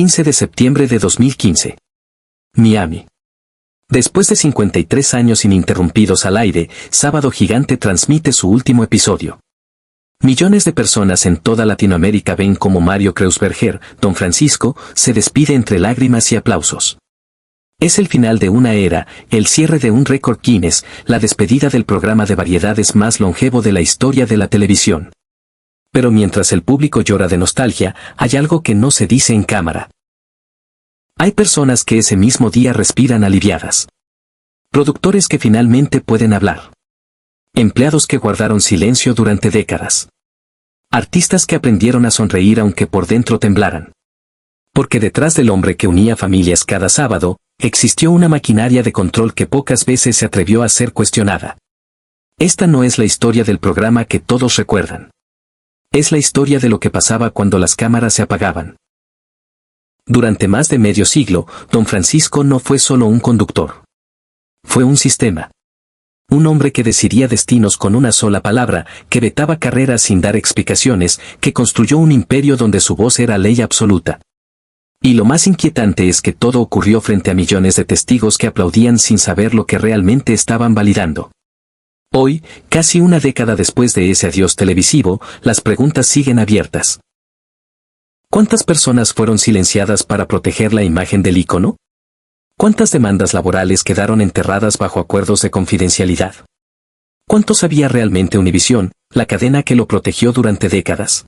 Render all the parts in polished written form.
15 de septiembre de 2015. Miami. Después de 53 años ininterrumpidos al aire, Sábado Gigante transmite su último episodio. Millones de personas en toda Latinoamérica ven cómo Mario Kreuzberger, Don Francisco, se despide entre lágrimas y aplausos. Es el final de una era, el cierre de un récord Guinness, la despedida del programa de variedades más longevo de la historia de la televisión. Pero mientras el público llora de nostalgia, hay algo que no se dice en cámara. Hay personas que ese mismo día respiran aliviadas. Productores que finalmente pueden hablar. Empleados que guardaron silencio durante décadas. Artistas que aprendieron a sonreír aunque por dentro temblaran. Porque detrás del hombre que unía familias cada sábado, existió una maquinaria de control que pocas veces se atrevió a ser cuestionada. Esta no es la historia del programa que todos recuerdan. Es la historia de lo que pasaba cuando las cámaras se apagaban. Durante más de medio siglo, Don Francisco no fue solo un conductor. Fue un sistema. Un hombre que decidía destinos con una sola palabra, que vetaba carreras sin dar explicaciones, que construyó un imperio donde su voz era ley absoluta. Y lo más inquietante es que todo ocurrió frente a millones de testigos que aplaudían sin saber lo que realmente estaban validando. Hoy, casi una década después de ese adiós televisivo, las preguntas siguen abiertas. ¿Cuántas personas fueron silenciadas para proteger la imagen del ícono? ¿Cuántas demandas laborales quedaron enterradas bajo acuerdos de confidencialidad? ¿Cuánto sabía realmente Univisión, la cadena que lo protegió durante décadas?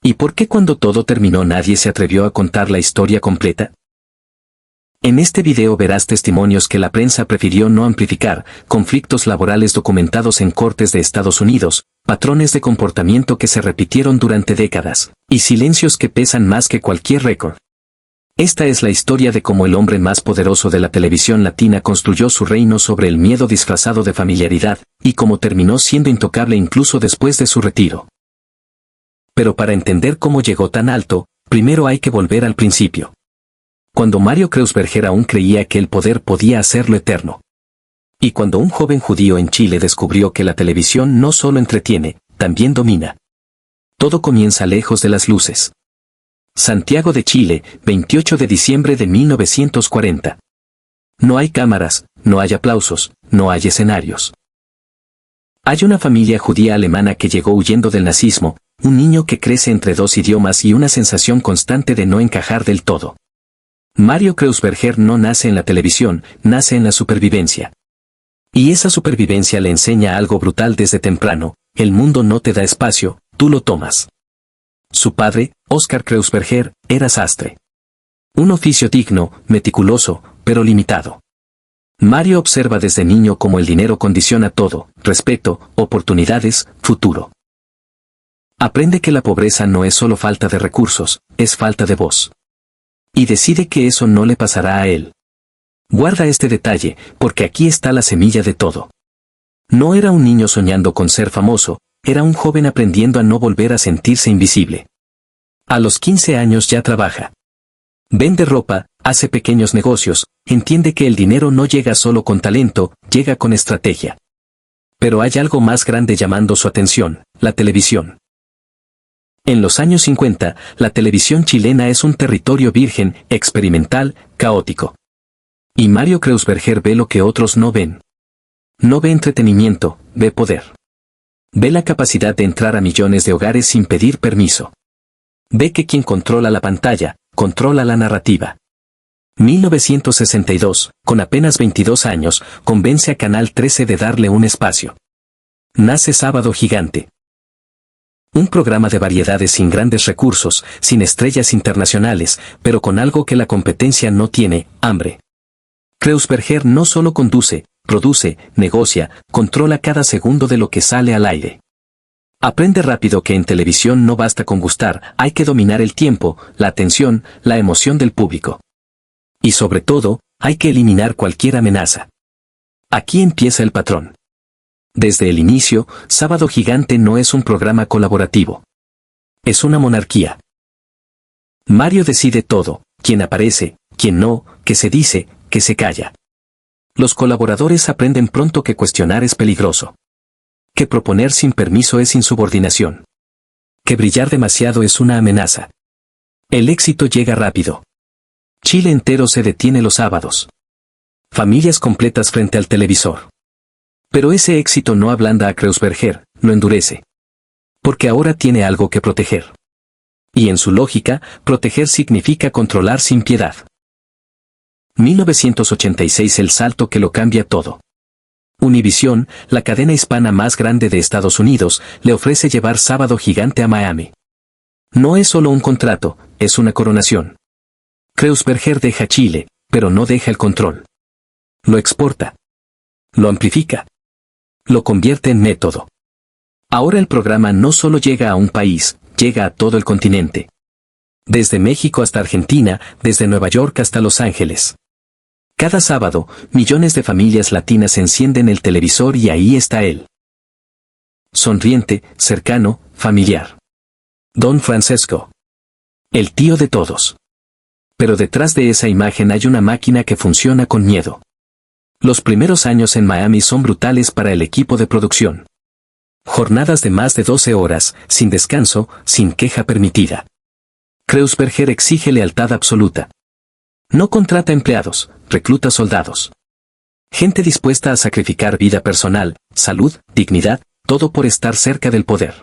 ¿Y por qué cuando todo terminó nadie se atrevió a contar la historia completa? En este video verás testimonios que la prensa prefirió no amplificar, conflictos laborales documentados en cortes de Estados Unidos, patrones de comportamiento que se repitieron durante décadas, y silencios que pesan más que cualquier récord. Esta es la historia de cómo el hombre más poderoso de la televisión latina construyó su reino sobre el miedo disfrazado de familiaridad, y cómo terminó siendo intocable incluso después de su retiro. Pero para entender cómo llegó tan alto, primero hay que volver al principio. Cuando Mario Kreuzberger aún creía que el poder podía hacerlo eterno. Y cuando un joven judío en Chile descubrió que la televisión no solo entretiene, también domina. Todo comienza lejos de las luces. Santiago de Chile, 28 de diciembre de 1940. No hay cámaras, no hay aplausos, no hay escenarios. Hay una familia judía alemana que llegó huyendo del nazismo, un niño que crece entre dos idiomas y una sensación constante de no encajar del todo. Mario Kreuzberger no nace en la televisión, nace en la supervivencia. Y esa supervivencia le enseña algo brutal desde temprano: el mundo no te da espacio, tú lo tomas. Su padre, Oscar Kreuzberger, era sastre. Un oficio digno, meticuloso, pero limitado. Mario observa desde niño cómo el dinero condiciona todo: respeto, oportunidades, futuro. Aprende que la pobreza no es solo falta de recursos, es falta de voz. Y decide que eso no le pasará a él. Guarda este detalle, porque aquí está la semilla de todo. No era un niño soñando con ser famoso, era un joven aprendiendo a no volver a sentirse invisible. A los 15 años ya trabaja. Vende ropa, hace pequeños negocios, entiende que el dinero no llega solo con talento, llega con estrategia. Pero hay algo más grande llamando su atención: la televisión. En los años 50, la televisión chilena es un territorio virgen, experimental, caótico. Y Mario Kreuzberger ve lo que otros no ven. No ve entretenimiento, ve poder. Ve la capacidad de entrar a millones de hogares sin pedir permiso. Ve que quien controla la pantalla, controla la narrativa. 1962, con apenas 22 años, convence a Canal 13 de darle un espacio. Nace Sábado Gigante. Un programa de variedades sin grandes recursos, sin estrellas internacionales, pero con algo que la competencia no tiene: hambre. Kreuzberger no solo conduce, produce, negocia, controla cada segundo de lo que sale al aire. Aprende rápido que en televisión no basta con gustar, hay que dominar el tiempo, la atención, la emoción del público. Y sobre todo, hay que eliminar cualquier amenaza. Aquí empieza el patrón. Desde el inicio, Sábado Gigante no es un programa colaborativo. Es una monarquía. Mario decide todo: quién aparece, quién no, qué se dice, qué se calla. Los colaboradores aprenden pronto que cuestionar es peligroso. Que proponer sin permiso es insubordinación. Que brillar demasiado es una amenaza. El éxito llega rápido. Chile entero se detiene los sábados. Familias completas frente al televisor. Pero ese éxito no ablanda a Kreuzberger, lo endurece. Porque ahora tiene algo que proteger. Y en su lógica, proteger significa controlar sin piedad. 1986, el salto que lo cambia todo. Univision, la cadena hispana más grande de Estados Unidos, le ofrece llevar Sábado Gigante a Miami. No es solo un contrato, es una coronación. Kreuzberger deja Chile, pero no deja el control. Lo exporta. Lo amplifica. Lo convierte en método. Ahora el programa no solo llega a un país, llega a todo el continente. Desde México hasta Argentina, desde Nueva York hasta Los Ángeles. Cada sábado, millones de familias latinas encienden el televisor y ahí está él. Sonriente, cercano, familiar. Don Francesco. El tío de todos. Pero detrás de esa imagen hay una máquina que funciona con miedo. Los primeros años en Miami son brutales para el equipo de producción. Jornadas de más de 12 horas, sin descanso, sin queja permitida. Kreuzberger exige lealtad absoluta. No contrata empleados, recluta soldados. Gente dispuesta a sacrificar vida personal, salud, dignidad, todo por estar cerca del poder.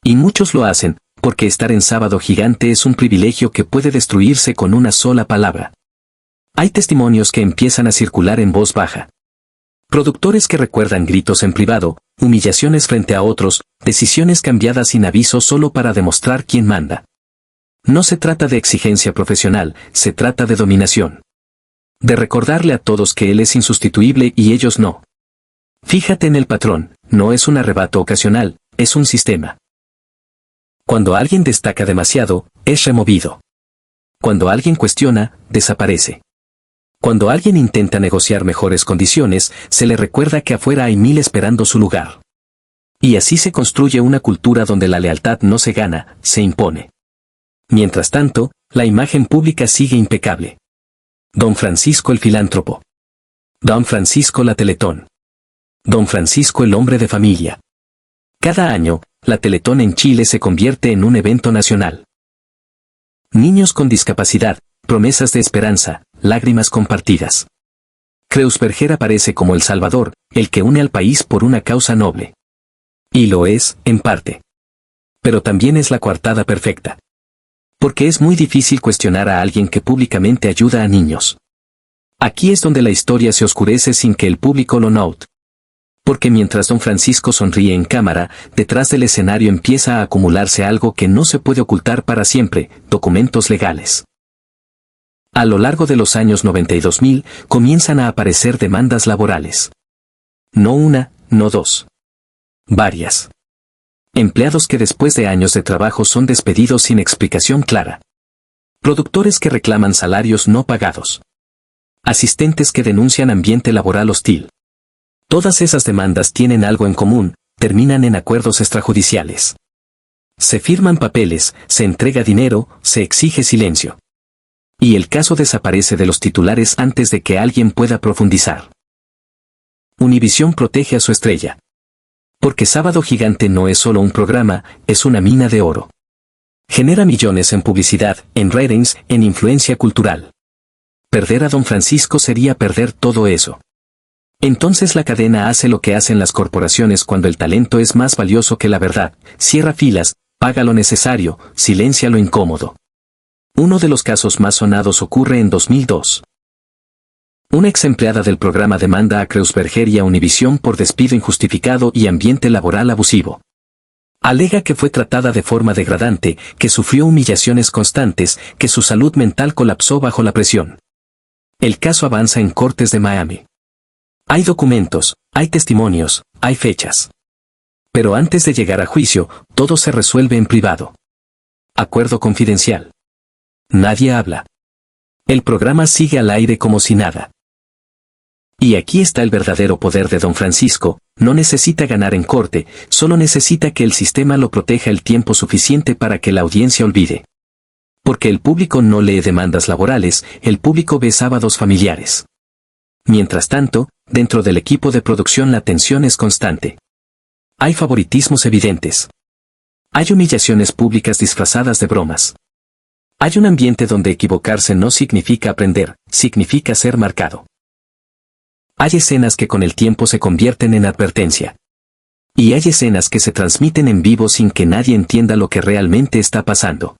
Y muchos lo hacen, porque estar en Sábado Gigante es un privilegio que puede destruirse con una sola palabra. Hay testimonios que empiezan a circular en voz baja. Productores que recuerdan gritos en privado, humillaciones frente a otros, decisiones cambiadas sin aviso solo para demostrar quién manda. No se trata de exigencia profesional, se trata de dominación. De recordarle a todos que él es insustituible y ellos no. Fíjate en el patrón, no es un arrebato ocasional, es un sistema. Cuando alguien destaca demasiado, es removido. Cuando alguien cuestiona, desaparece. Cuando alguien intenta negociar mejores condiciones, se le recuerda que afuera hay 1000 esperando su lugar. Y así se construye una cultura donde la lealtad no se gana, se impone. Mientras tanto, la imagen pública sigue impecable. Don Francisco el filántropo. Don Francisco la Teletón. Don Francisco el hombre de familia. Cada año, la Teletón en Chile se convierte en un evento nacional. Niños con discapacidad, promesas de esperanza, lágrimas compartidas. Kreuzberger aparece como el Salvador, el que une al país por una causa noble. Y lo es, en parte. Pero también es la coartada perfecta. Porque es muy difícil cuestionar a alguien que públicamente ayuda a niños. Aquí es donde la historia se oscurece sin que el público lo note. Porque mientras Don Francisco sonríe en cámara, detrás del escenario empieza a acumularse algo que no se puede ocultar para siempre, documentos legales. A lo largo de los años 90 y 2000, comienzan a aparecer demandas laborales. No una, no dos. Varias. Empleados que después de años de trabajo son despedidos sin explicación clara. Productores que reclaman salarios no pagados. Asistentes que denuncian ambiente laboral hostil. Todas esas demandas tienen algo en común, terminan en acuerdos extrajudiciales. Se firman papeles, se entrega dinero, se exige silencio. Y el caso desaparece de los titulares antes de que alguien pueda profundizar. Univision protege a su estrella. Porque Sábado Gigante no es solo un programa, es una mina de oro. Genera millones en publicidad, en ratings, en influencia cultural. Perder a Don Francisco sería perder todo eso. Entonces la cadena hace lo que hacen las corporaciones cuando el talento es más valioso que la verdad, cierra filas, paga lo necesario, silencia lo incómodo. Uno de los casos más sonados ocurre en 2002. Una ex empleada del programa demanda a Kreuzberger y a Univision por despido injustificado y ambiente laboral abusivo. Alega que fue tratada de forma degradante, que sufrió humillaciones constantes, que su salud mental colapsó bajo la presión. El caso avanza en cortes de Miami. Hay documentos, hay testimonios, hay fechas. Pero antes de llegar a juicio, todo se resuelve en privado. Acuerdo confidencial. Nadie habla. El programa sigue al aire como si nada. Y aquí está el verdadero poder de Don Francisco, no necesita ganar en corte, solo necesita que el sistema lo proteja el tiempo suficiente para que la audiencia olvide. Porque el público no lee demandas laborales, el público ve sábados familiares. Mientras tanto, dentro del equipo de producción la tensión es constante. Hay favoritismos evidentes. Hay humillaciones públicas disfrazadas de bromas. Hay un ambiente donde equivocarse no significa aprender, significa ser marcado. Hay escenas que con el tiempo se convierten en advertencia. Y hay escenas que se transmiten en vivo sin que nadie entienda lo que realmente está pasando.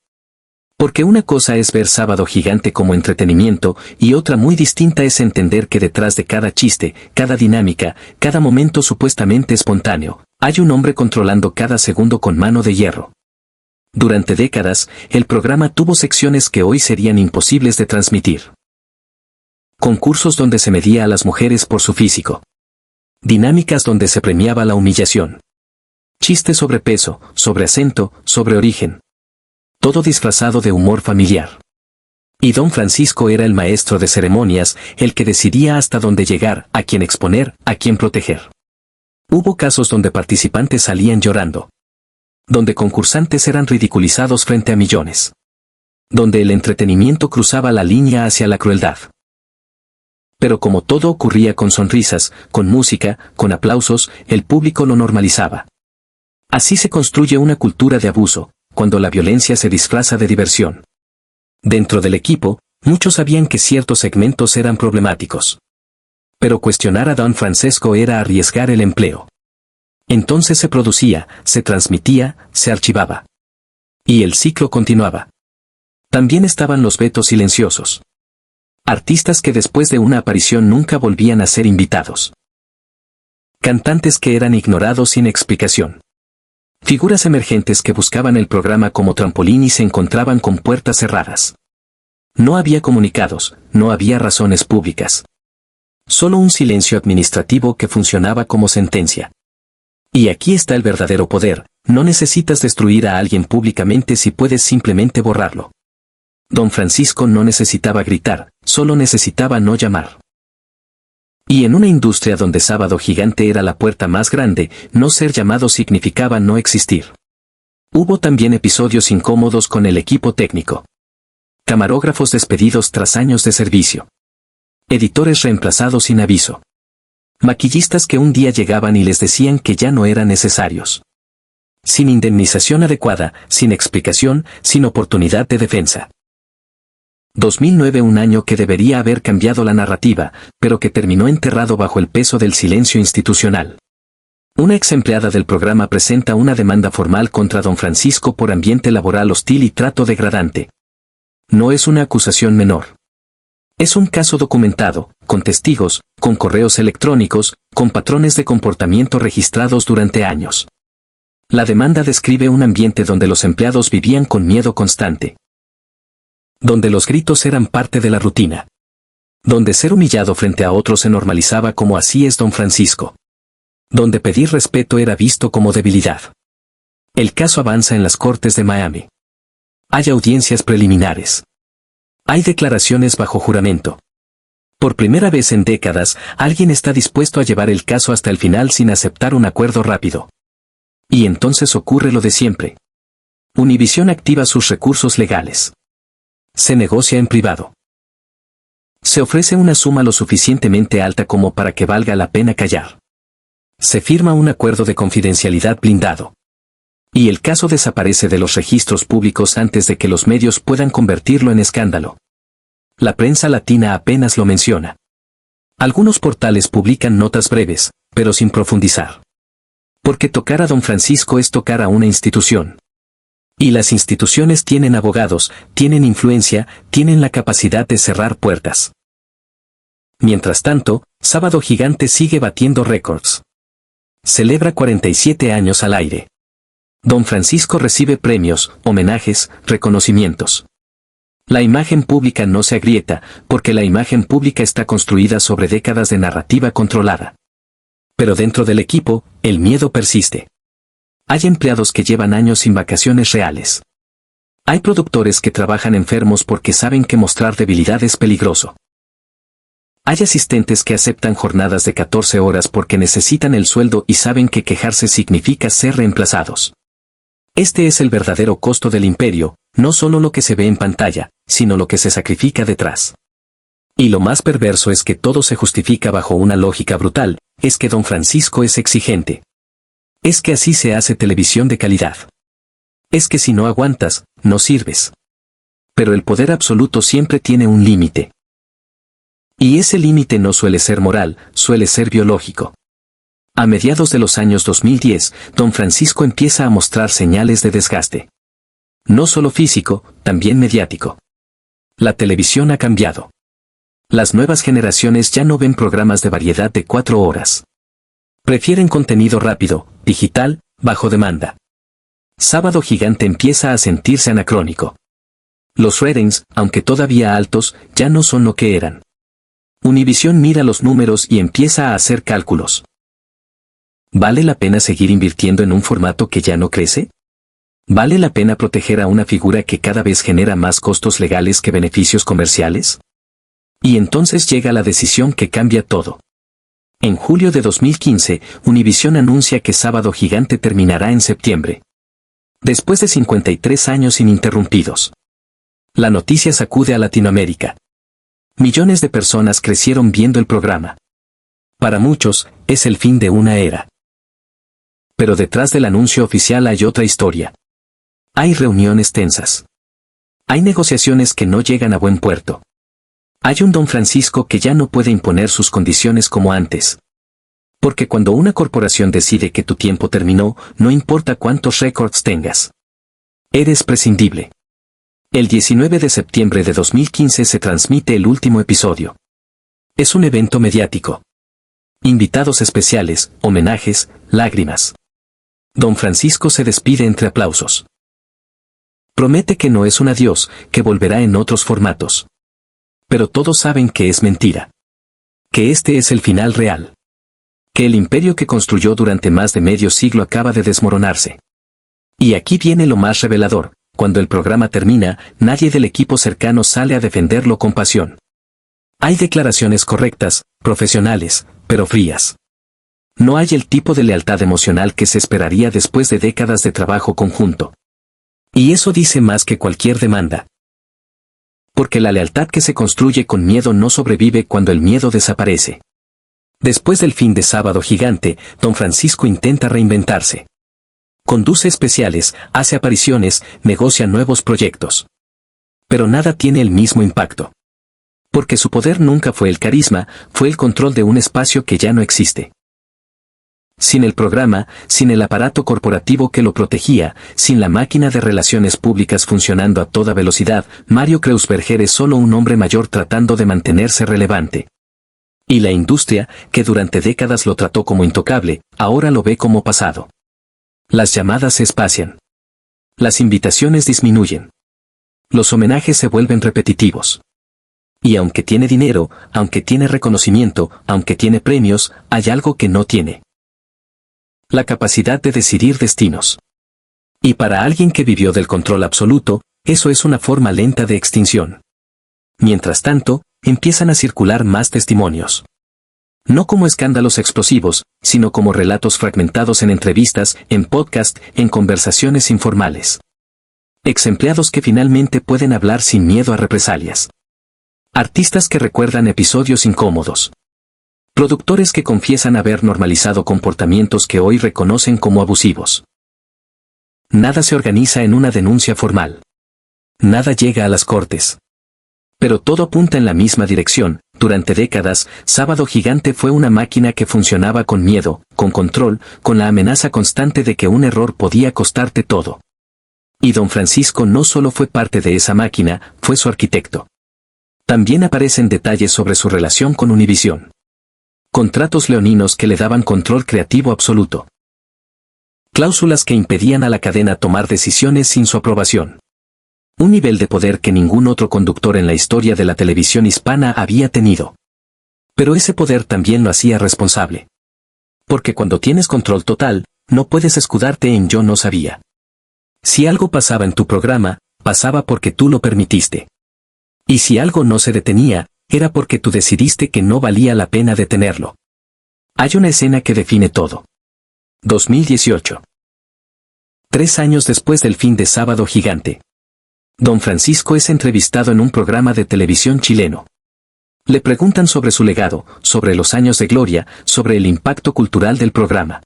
Porque una cosa es ver Sábado Gigante como entretenimiento y otra muy distinta es entender que detrás de cada chiste, cada dinámica, cada momento supuestamente espontáneo, hay un hombre controlando cada segundo con mano de hierro. Durante décadas, el programa tuvo secciones que hoy serían imposibles de transmitir. Concursos donde se medía a las mujeres por su físico. Dinámicas donde se premiaba la humillación. Chistes sobre peso, sobre acento, sobre origen. Todo disfrazado de humor familiar. Y don Francisco era el maestro de ceremonias, el que decidía hasta dónde llegar, a quién exponer, a quién proteger. Hubo casos donde participantes salían llorando. Donde concursantes eran ridiculizados frente a millones. Donde el entretenimiento cruzaba la línea hacia la crueldad. Pero como todo ocurría con sonrisas, con música, con aplausos, el público lo normalizaba. Así se construye una cultura de abuso, cuando la violencia se disfraza de diversión. Dentro del equipo, muchos sabían que ciertos segmentos eran problemáticos. Pero cuestionar a don Francisco era arriesgar el empleo. Entonces se producía, se transmitía, se archivaba. Y el ciclo continuaba. También estaban los vetos silenciosos. Artistas que después de una aparición nunca volvían a ser invitados. Cantantes que eran ignorados sin explicación. Figuras emergentes que buscaban el programa como trampolín y se encontraban con puertas cerradas. No había comunicados, no había razones públicas. Solo un silencio administrativo que funcionaba como sentencia. Y aquí está el verdadero poder, no necesitas destruir a alguien públicamente si puedes simplemente borrarlo. Don Francisco no necesitaba gritar, solo necesitaba no llamar. Y en una industria donde Sábado Gigante era la puerta más grande, no ser llamado significaba no existir. Hubo también episodios incómodos con el equipo técnico. Camarógrafos despedidos tras años de servicio. Editores reemplazados sin aviso. Maquillistas que un día llegaban y les decían que ya no eran necesarios. Sin indemnización adecuada, sin explicación, sin oportunidad de defensa. 2009, un año que debería haber cambiado la narrativa, pero que terminó enterrado bajo el peso del silencio institucional. Una ex empleada del programa presenta una demanda formal contra don Francisco por ambiente laboral hostil y trato degradante. No es una acusación menor. Es un caso documentado, con testigos, con correos electrónicos, con patrones de comportamiento registrados durante años. La demanda describe un ambiente donde los empleados vivían con miedo constante. Donde los gritos eran parte de la rutina. Donde ser humillado frente a otros se normalizaba como así es don Francisco. Donde pedir respeto era visto como debilidad. El caso avanza en las cortes de Miami. Hay audiencias preliminares. Hay declaraciones bajo juramento. Por primera vez en décadas, alguien está dispuesto a llevar el caso hasta el final sin aceptar un acuerdo rápido. Y entonces ocurre lo de siempre. Univisión activa sus recursos legales. Se negocia en privado. Se ofrece una suma lo suficientemente alta como para que valga la pena callar. Se firma un acuerdo de confidencialidad blindado. Y el caso desaparece de los registros públicos antes de que los medios puedan convertirlo en escándalo. La prensa latina apenas lo menciona. Algunos portales publican notas breves, pero sin profundizar. Porque tocar a don Francisco es tocar a una institución. Y las instituciones tienen abogados, tienen influencia, tienen la capacidad de cerrar puertas. Mientras tanto, Sábado Gigante sigue batiendo récords. Celebra 47 años al aire. Don Francisco recibe premios, homenajes, reconocimientos. La imagen pública no se agrieta, porque la imagen pública está construida sobre décadas de narrativa controlada. Pero dentro del equipo, el miedo persiste. Hay empleados que llevan años sin vacaciones reales. Hay productores que trabajan enfermos porque saben que mostrar debilidad es peligroso. Hay asistentes que aceptan jornadas de 14 horas porque necesitan el sueldo y saben que quejarse significa ser reemplazados. Este es el verdadero costo del imperio, no solo lo que se ve en pantalla, sino lo que se sacrifica detrás. Y lo más perverso es que todo se justifica bajo una lógica brutal, es que don Francisco es exigente. Es que así se hace televisión de calidad. Es que si no aguantas, no sirves. Pero el poder absoluto siempre tiene un límite. Y ese límite no suele ser moral, suele ser biológico. A mediados de los años 2010, don Francisco empieza a mostrar señales de desgaste. No solo físico, también mediático. La televisión ha cambiado. Las nuevas generaciones ya no ven programas de variedad de 4 horas. Prefieren contenido rápido, digital, bajo demanda. Sábado Gigante empieza a sentirse anacrónico. Los ratings, aunque todavía altos, ya no son lo que eran. Univisión mira los números y empieza a hacer cálculos. ¿Vale la pena seguir invirtiendo en un formato que ya no crece? ¿Vale la pena proteger a una figura que cada vez genera más costos legales que beneficios comerciales? Y entonces llega la decisión que cambia todo. En julio de 2015, Univisión anuncia que Sábado Gigante terminará en septiembre. Después de 53 años ininterrumpidos. La noticia sacude a Latinoamérica. Millones de personas crecieron viendo el programa. Para muchos, es el fin de una era. Pero detrás del anuncio oficial hay otra historia. Hay reuniones tensas. Hay negociaciones que no llegan a buen puerto. Hay un don Francisco que ya no puede imponer sus condiciones como antes. Porque cuando una corporación decide que tu tiempo terminó, no importa cuántos récords tengas. Eres prescindible. El 19 de septiembre de 2015 se transmite el último episodio. Es un evento mediático. Invitados especiales, homenajes, lágrimas. Don Francisco se despide entre aplausos. Promete que no es un adiós, que volverá en otros formatos. Pero todos saben que es mentira. Que este es el final real. Que el imperio que construyó durante más de medio siglo acaba de desmoronarse. Y aquí viene lo más revelador: cuando el programa termina, nadie del equipo cercano sale a defenderlo con pasión. Hay declaraciones correctas, profesionales, pero frías. No hay el tipo de lealtad emocional que se esperaría después de décadas de trabajo conjunto. Y eso dice más que cualquier demanda. Porque la lealtad que se construye con miedo no sobrevive cuando el miedo desaparece. Después del fin de Sábado Gigante, don Francisco intenta reinventarse. Conduce especiales, hace apariciones, negocia nuevos proyectos. Pero nada tiene el mismo impacto. Porque su poder nunca fue el carisma, fue el control de un espacio que ya no existe. Sin el programa, sin el aparato corporativo que lo protegía, sin la máquina de relaciones públicas funcionando a toda velocidad, Mario Kreuzberger es solo un hombre mayor tratando de mantenerse relevante. Y la industria, que durante décadas lo trató como intocable, ahora lo ve como pasado. Las llamadas se espacian. Las invitaciones disminuyen. Los homenajes se vuelven repetitivos. Y aunque tiene dinero, aunque tiene reconocimiento, aunque tiene premios, hay algo que no tiene. La capacidad de decidir destinos. Y para alguien que vivió del control absoluto, eso es una forma lenta de extinción. Mientras tanto, empiezan a circular más testimonios. No como escándalos explosivos, sino como relatos fragmentados en entrevistas, en podcast, en conversaciones informales. Exempleados que finalmente pueden hablar sin miedo a represalias. Artistas que recuerdan episodios incómodos. Productores que confiesan haber normalizado comportamientos que hoy reconocen como abusivos. Nada se organiza en una denuncia formal. Nada llega a las cortes. Pero todo apunta en la misma dirección. Durante décadas, Sábado Gigante fue una máquina que funcionaba con miedo, con control, con la amenaza constante de que un error podía costarte todo. Y don Francisco no solo fue parte de esa máquina, fue su arquitecto. También aparecen detalles sobre su relación con Univisión. Contratos leoninos que le daban control creativo absoluto. Cláusulas que impedían a la cadena tomar decisiones sin su aprobación. Un nivel de poder que ningún otro conductor en la historia de la televisión hispana había tenido. Pero ese poder también lo hacía responsable. Porque cuando tienes control total, no puedes escudarte en yo no sabía. Si algo pasaba en tu programa, pasaba porque tú lo permitiste. Y si algo no se detenía, era porque tú decidiste que no valía la pena detenerlo. Hay una escena que define todo. 2018. 3 años después del fin de Sábado Gigante. Don Francisco es entrevistado en un programa de televisión chileno. Le preguntan sobre su legado, sobre los años de gloria, sobre el impacto cultural del programa.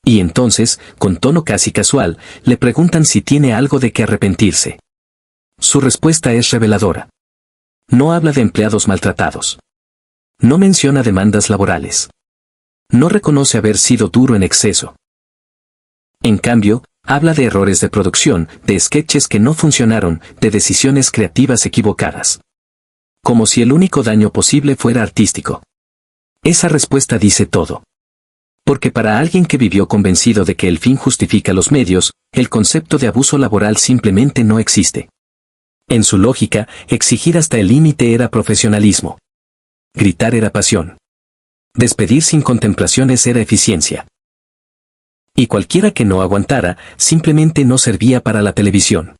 Y entonces, con tono casi casual, le preguntan si tiene algo de qué arrepentirse. Su respuesta es reveladora. No habla de empleados maltratados. No menciona demandas laborales. No reconoce haber sido duro en exceso. En cambio, habla de errores de producción, de sketches que no funcionaron, de decisiones creativas equivocadas. Como si el único daño posible fuera artístico. Esa respuesta dice todo. Porque para alguien que vivió convencido de que el fin justifica los medios, el concepto de abuso laboral simplemente no existe. En su lógica, exigir hasta el límite era profesionalismo. Gritar era pasión. Despedir sin contemplaciones era eficiencia. Y cualquiera que no aguantara, simplemente no servía para la televisión.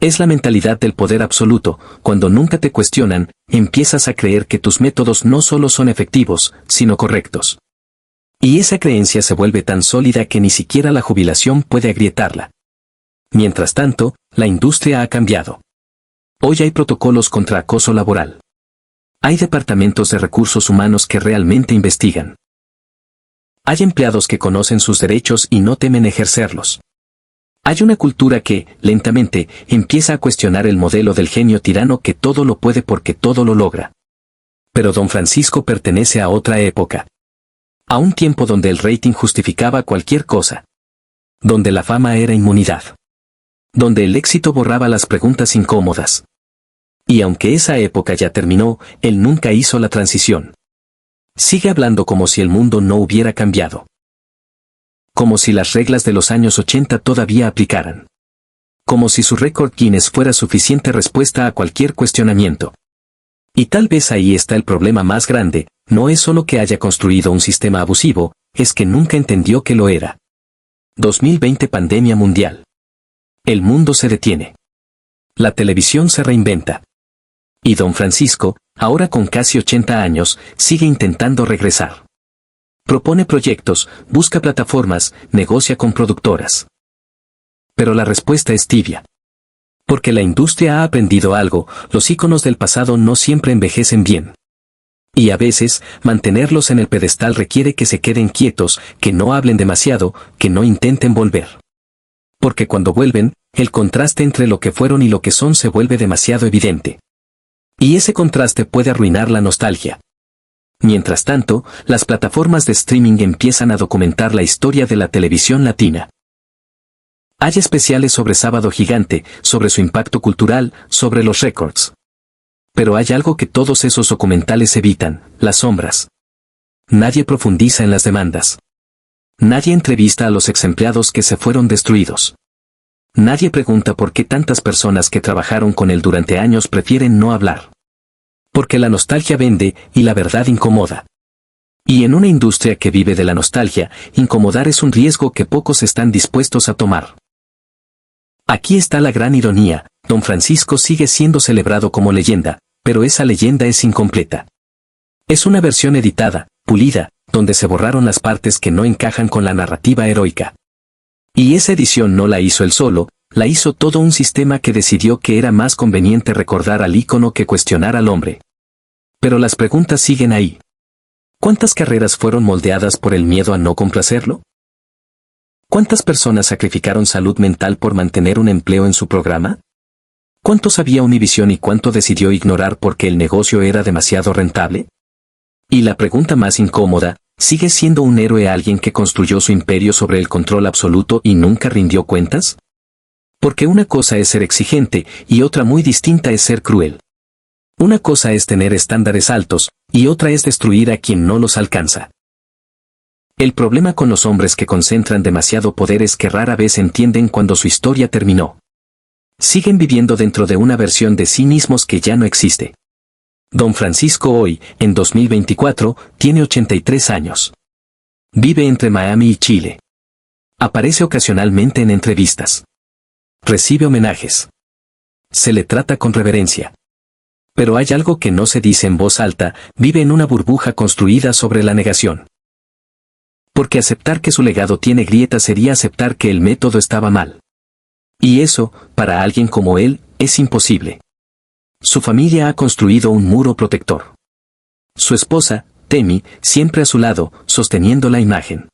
Es la mentalidad del poder absoluto. Cuando nunca te cuestionan, empiezas a creer que tus métodos no solo son efectivos, sino correctos. Y esa creencia se vuelve tan sólida que ni siquiera la jubilación puede agrietarla. Mientras tanto, la industria ha cambiado. Hoy hay protocolos contra acoso laboral. Hay departamentos de recursos humanos que realmente investigan. Hay empleados que conocen sus derechos y no temen ejercerlos. Hay una cultura que, lentamente, empieza a cuestionar el modelo del genio tirano que todo lo puede porque todo lo logra. Pero Don Francisco pertenece a otra época. A un tiempo donde el rating justificaba cualquier cosa. Donde la fama era inmunidad. Donde el éxito borraba las preguntas incómodas. Y aunque esa época ya terminó, él nunca hizo la transición. Sigue hablando como si el mundo no hubiera cambiado. Como si las reglas de los años 80 todavía aplicaran. Como si su récord Guinness fuera suficiente respuesta a cualquier cuestionamiento. Y tal vez ahí está el problema más grande, no es solo que haya construido un sistema abusivo, es que nunca entendió que lo era. 2020 pandemia mundial. El mundo se detiene. La televisión se reinventa. Y Don Francisco, ahora con casi 80 años, sigue intentando regresar. Propone proyectos, busca plataformas, negocia con productoras. Pero la respuesta es tibia. Porque la industria ha aprendido algo, los íconos del pasado no siempre envejecen bien. Y a veces, mantenerlos en el pedestal requiere que se queden quietos, que no hablen demasiado, que no intenten volver. Porque cuando vuelven, el contraste entre lo que fueron y lo que son se vuelve demasiado evidente. Y ese contraste puede arruinar la nostalgia. Mientras tanto, las plataformas de streaming empiezan a documentar la historia de la televisión latina. Hay especiales sobre Sábado Gigante, sobre su impacto cultural, sobre los récords. Pero hay algo que todos esos documentales evitan, las sombras. Nadie profundiza en las demandas. Nadie entrevista a los exempleados que se fueron destruidos. Nadie pregunta por qué tantas personas que trabajaron con él durante años prefieren no hablar. Porque la nostalgia vende y la verdad incomoda. Y en una industria que vive de la nostalgia, incomodar es un riesgo que pocos están dispuestos a tomar. Aquí está la gran ironía, Don Francisco sigue siendo celebrado como leyenda, pero esa leyenda es incompleta. Es una versión editada, pulida, donde se borraron las partes que no encajan con la narrativa heroica. Y esa edición no la hizo él solo, la hizo todo un sistema que decidió que era más conveniente recordar al ícono que cuestionar al hombre. Pero las preguntas siguen ahí. ¿Cuántas carreras fueron moldeadas por el miedo a no complacerlo? ¿Cuántas personas sacrificaron salud mental por mantener un empleo en su programa? ¿Cuánto sabía Univisión y cuánto decidió ignorar porque el negocio era demasiado rentable? Y la pregunta más incómoda, ¿sigue siendo un héroe alguien que construyó su imperio sobre el control absoluto y nunca rindió cuentas? Porque una cosa es ser exigente y otra muy distinta es ser cruel. Una cosa es tener estándares altos y otra es destruir a quien no los alcanza. El problema con los hombres que concentran demasiado poder es que rara vez entienden cuando su historia terminó. Siguen viviendo dentro de una versión de sí mismos que ya no existe. Don Francisco hoy, en 2024, tiene 83 años. Vive entre Miami y Chile. Aparece ocasionalmente en entrevistas. Recibe homenajes. Se le trata con reverencia. Pero hay algo que no se dice en voz alta, vive en una burbuja construida sobre la negación. Porque aceptar que su legado tiene grietas sería aceptar que el método estaba mal. Y eso, para alguien como él, es imposible. Su familia ha construido un muro protector. Su esposa, Temi, siempre a su lado, sosteniendo la imagen.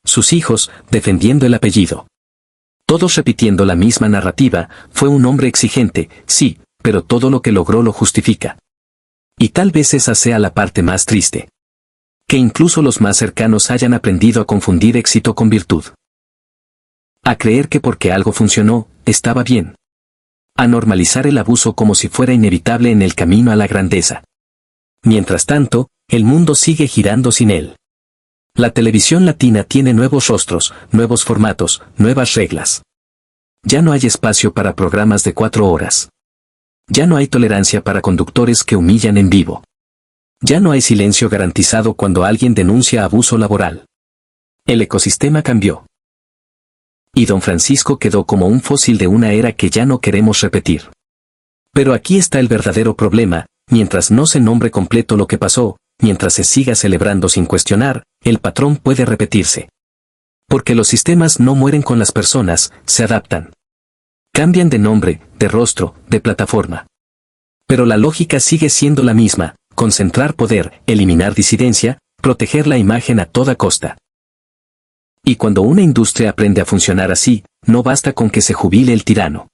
Sus hijos, defendiendo el apellido. Todos repitiendo la misma narrativa. Fue un hombre exigente, sí, pero todo lo que logró lo justifica. Y tal vez esa sea la parte más triste. Que incluso los más cercanos hayan aprendido a confundir éxito con virtud. A creer que porque algo funcionó, estaba bien. A normalizar el abuso como si fuera inevitable en el camino a la grandeza. Mientras tanto, el mundo sigue girando sin él. La televisión latina tiene nuevos rostros, nuevos formatos, nuevas reglas. Ya no hay espacio para programas de 4 horas. Ya no hay tolerancia para conductores que humillan en vivo. Ya no hay silencio garantizado cuando alguien denuncia abuso laboral. El ecosistema cambió. Y don Francisco quedó como un fósil de una era que ya no queremos repetir. Pero aquí está el verdadero problema: mientras no se nombre completo lo que pasó, mientras se siga celebrando sin cuestionar, el patrón puede repetirse. Porque los sistemas no mueren con las personas, se adaptan. Cambian de nombre, de rostro, de plataforma. Pero la lógica sigue siendo la misma: concentrar poder, eliminar disidencia, proteger la imagen a toda costa. Y cuando una industria aprende a funcionar así, no basta con que se jubile el tirano.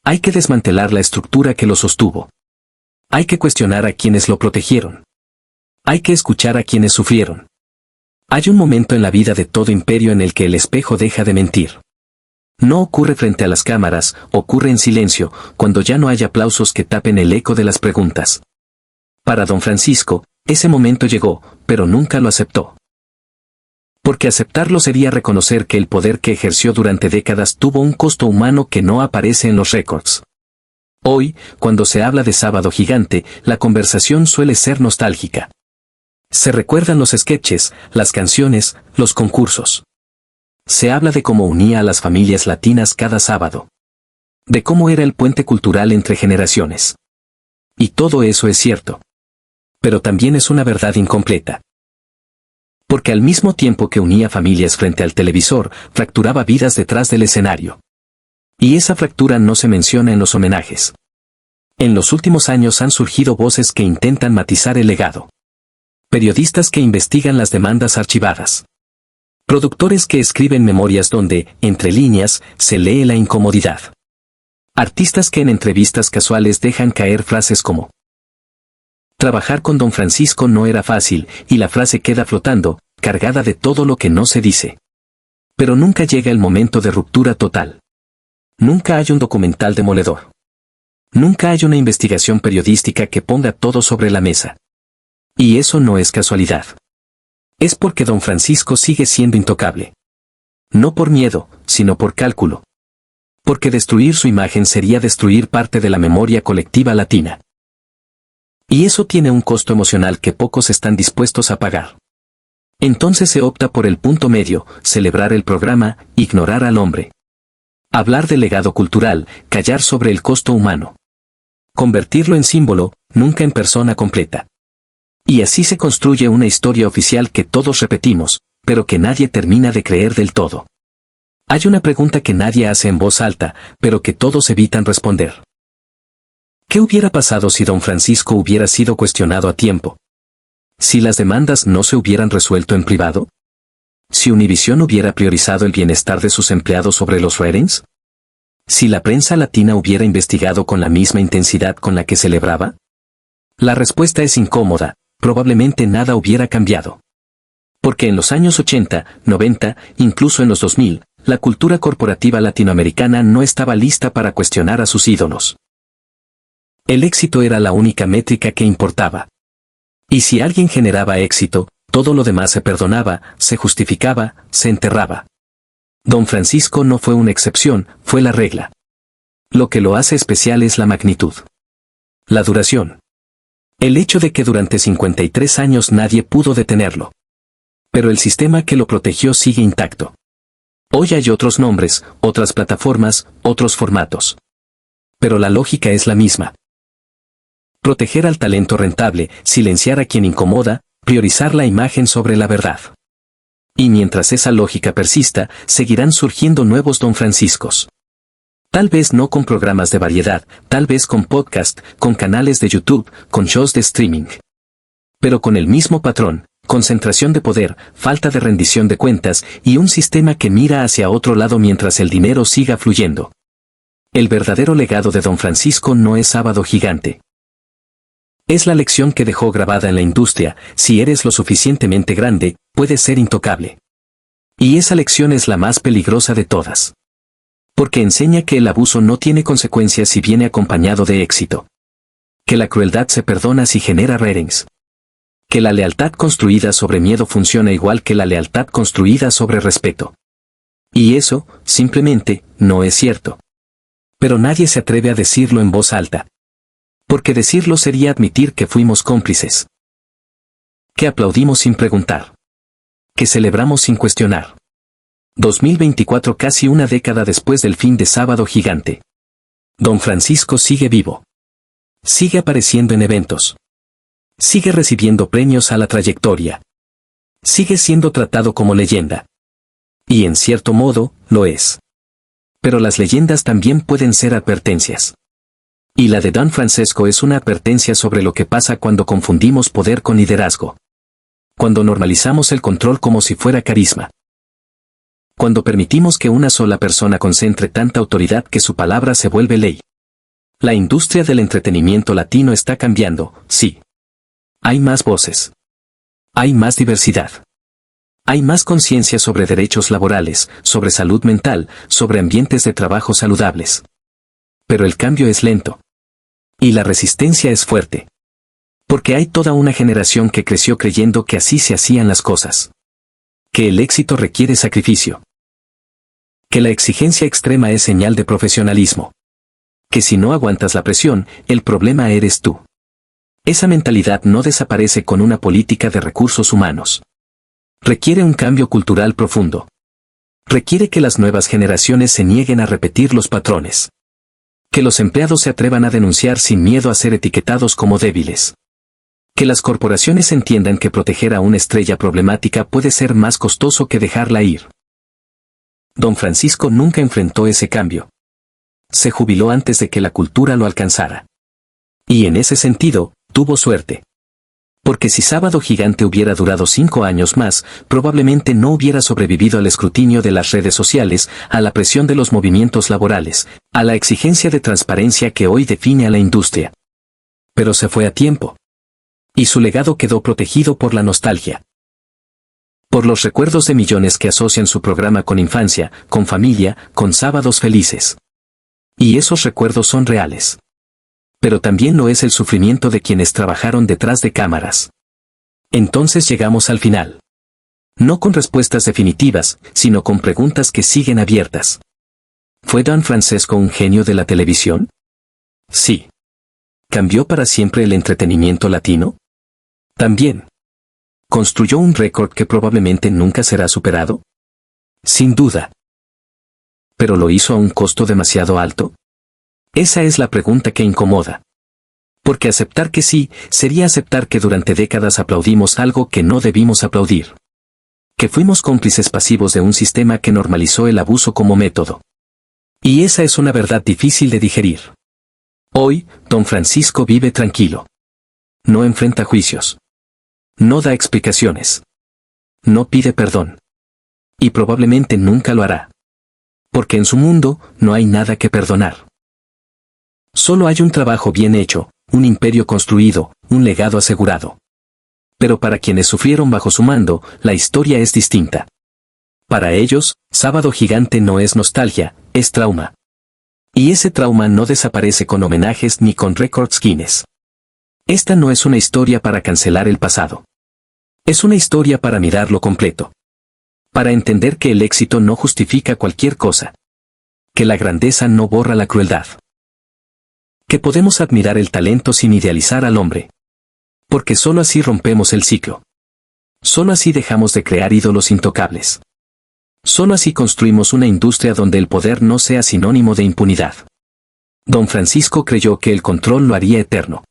Hay que desmantelar la estructura que lo sostuvo. Hay que cuestionar a quienes lo protegieron. Hay que escuchar a quienes sufrieron. Hay un momento en la vida de todo imperio en el que el espejo deja de mentir. No ocurre frente a las cámaras, ocurre en silencio, cuando ya no hay aplausos que tapen el eco de las preguntas. Para don Francisco, ese momento llegó, pero nunca lo aceptó. Porque aceptarlo sería reconocer que el poder que ejerció durante décadas tuvo un costo humano que no aparece en los récords. Hoy, cuando se habla de Sábado Gigante, la conversación suele ser nostálgica. Se recuerdan los sketches, las canciones, los concursos. Se habla de cómo unía a las familias latinas cada sábado. De cómo era el puente cultural entre generaciones. Y todo eso es cierto. Pero también es una verdad incompleta. Porque al mismo tiempo que unía familias frente al televisor, fracturaba vidas detrás del escenario. Y esa fractura no se menciona en los homenajes. En los últimos años han surgido voces que intentan matizar el legado. Periodistas que investigan las demandas archivadas. Productores que escriben memorias donde, entre líneas, se lee la incomodidad. Artistas que en entrevistas casuales dejan caer frases como: trabajar con don Francisco no era fácil, y la frase queda flotando, cargada de todo lo que no se dice. Pero nunca llega el momento de ruptura total. Nunca hay un documental demoledor. Nunca hay una investigación periodística que ponga todo sobre la mesa. Y eso no es casualidad. Es porque don Francisco sigue siendo intocable. No por miedo, sino por cálculo. Porque destruir su imagen sería destruir parte de la memoria colectiva latina. Y eso tiene un costo emocional que pocos están dispuestos a pagar. Entonces se opta por el punto medio: celebrar el programa, ignorar al hombre. Hablar del legado cultural, callar sobre el costo humano. Convertirlo en símbolo, nunca en persona completa. Y así se construye una historia oficial que todos repetimos, pero que nadie termina de creer del todo. Hay una pregunta que nadie hace en voz alta, pero que todos evitan responder. ¿Qué hubiera pasado si don Francisco hubiera sido cuestionado a tiempo? ¿Si las demandas no se hubieran resuelto en privado? ¿Si Univisión hubiera priorizado el bienestar de sus empleados sobre los ratings? ¿Si la prensa latina hubiera investigado con la misma intensidad con la que celebraba? La respuesta es incómoda: probablemente nada hubiera cambiado. Porque en los años 80, 90, incluso en los 2000, la cultura corporativa latinoamericana no estaba lista para cuestionar a sus ídolos. El éxito era la única métrica que importaba. Y si alguien generaba éxito, todo lo demás se perdonaba, se justificaba, se enterraba. Don Francisco no fue una excepción, fue la regla. Lo que lo hace especial es la magnitud. La duración. El hecho de que durante 53 años nadie pudo detenerlo. Pero el sistema que lo protegió sigue intacto. Hoy hay otros nombres, otras plataformas, otros formatos. Pero la lógica es la misma. Proteger al talento rentable, silenciar a quien incomoda, priorizar la imagen sobre la verdad. Y mientras esa lógica persista, seguirán surgiendo nuevos don Franciscos. Tal vez no con programas de variedad, tal vez con podcast, con canales de YouTube, con shows de streaming. Pero con el mismo patrón, Concentración de poder, falta de rendición de cuentas y un sistema que mira hacia otro lado mientras el dinero siga fluyendo. El verdadero legado de Don Francisco no es Sábado Gigante. Es la lección que dejó grabada en la industria: si eres lo suficientemente grande, puedes ser intocable. Y esa lección es la más peligrosa de todas. Porque enseña que el abuso no tiene consecuencias si viene acompañado de éxito. Que la crueldad se perdona si genera ratings. Que la lealtad construida sobre miedo funciona igual que la lealtad construida sobre respeto. Y eso, simplemente, no es cierto. Pero nadie se atreve a decirlo en voz alta. Porque decirlo sería admitir que fuimos cómplices. Que aplaudimos sin preguntar. Que celebramos sin cuestionar. 2024, casi una década después del fin de Sábado Gigante. Don Francisco sigue vivo. Sigue apareciendo en eventos. Sigue recibiendo premios a la trayectoria. Sigue siendo tratado como leyenda. Y en cierto modo, lo es. Pero las leyendas también pueden ser advertencias. Y la de Don Francisco es una advertencia sobre lo que pasa cuando confundimos poder con liderazgo. Cuando normalizamos el control como si fuera carisma. Cuando permitimos que una sola persona concentre tanta autoridad que su palabra se vuelve ley. La industria del entretenimiento latino está cambiando, sí. Hay más voces. Hay más diversidad. Hay más conciencia sobre derechos laborales, sobre salud mental, sobre ambientes de trabajo saludables. Pero el cambio es lento. Y la resistencia es fuerte. Porque hay toda una generación que creció creyendo que así se hacían las cosas. Que el éxito requiere sacrificio. Que la exigencia extrema es señal de profesionalismo. Que si no aguantas la presión, el problema eres tú. Esa mentalidad no desaparece con una política de recursos humanos. Requiere un cambio cultural profundo. Requiere que las nuevas generaciones se nieguen a repetir los patrones. Que los empleados se atrevan a denunciar sin miedo a ser etiquetados como débiles. Que las corporaciones entiendan que proteger a una estrella problemática puede ser más costoso que dejarla ir. Don Francisco nunca enfrentó ese cambio. Se jubiló antes de que la cultura lo alcanzara. Y en ese sentido, tuvo suerte. Porque si Sábado Gigante hubiera durado 5 años más, probablemente no hubiera sobrevivido al escrutinio de las redes sociales, a la presión de los movimientos laborales, a la exigencia de transparencia que hoy define a la industria. Pero se fue a tiempo. Y su legado quedó protegido por la nostalgia. Por los recuerdos de millones que asocian su programa con infancia, con familia, con sábados felices. Y esos recuerdos son reales. Pero también lo es el sufrimiento de quienes trabajaron detrás de cámaras. Entonces llegamos al final. No con respuestas definitivas, sino con preguntas que siguen abiertas. ¿Fue Don Francisco un genio de la televisión? Sí. ¿Cambió para siempre el entretenimiento latino? También. ¿Construyó un récord que probablemente nunca será superado? Sin duda. ¿Pero lo hizo a un costo demasiado alto? Esa es la pregunta que incomoda. Porque aceptar que sí, sería aceptar que durante décadas aplaudimos algo que no debimos aplaudir. Que fuimos cómplices pasivos de un sistema que normalizó el abuso como método. Y esa es una verdad difícil de digerir. Hoy, Don Francisco vive tranquilo. No enfrenta juicios. No da explicaciones. No pide perdón. Y probablemente nunca lo hará. Porque en su mundo, no hay nada que perdonar. Solo hay un trabajo bien hecho, un imperio construido, un legado asegurado. Pero para quienes sufrieron bajo su mando, la historia es distinta. Para ellos, Sábado Gigante no es nostalgia, es trauma. Y ese trauma no desaparece con homenajes ni con récords Guinness. Esta no es una historia para cancelar el pasado. Es una historia para mirarlo completo. Para entender que el éxito no justifica cualquier cosa. Que la grandeza no borra la crueldad. Que podemos admirar el talento sin idealizar al hombre. Porque solo así rompemos el ciclo. Solo así dejamos de crear ídolos intocables. Solo así construimos una industria donde el poder no sea sinónimo de impunidad. Don Francisco creyó que el control lo haría eterno.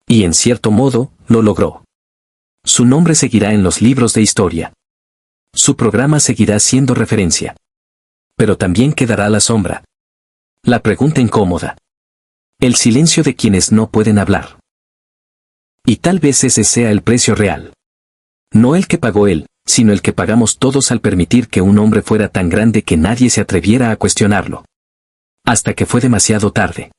Y en cierto modo, lo logró. Su nombre seguirá en los libros de historia. Su programa seguirá siendo referencia. Pero también quedará la sombra. La pregunta incómoda. El silencio de quienes no pueden hablar. Y tal vez ese sea el precio real. No el que pagó él, sino el que pagamos todos al permitir que un hombre fuera tan grande que nadie se atreviera a cuestionarlo. Hasta que fue demasiado tarde.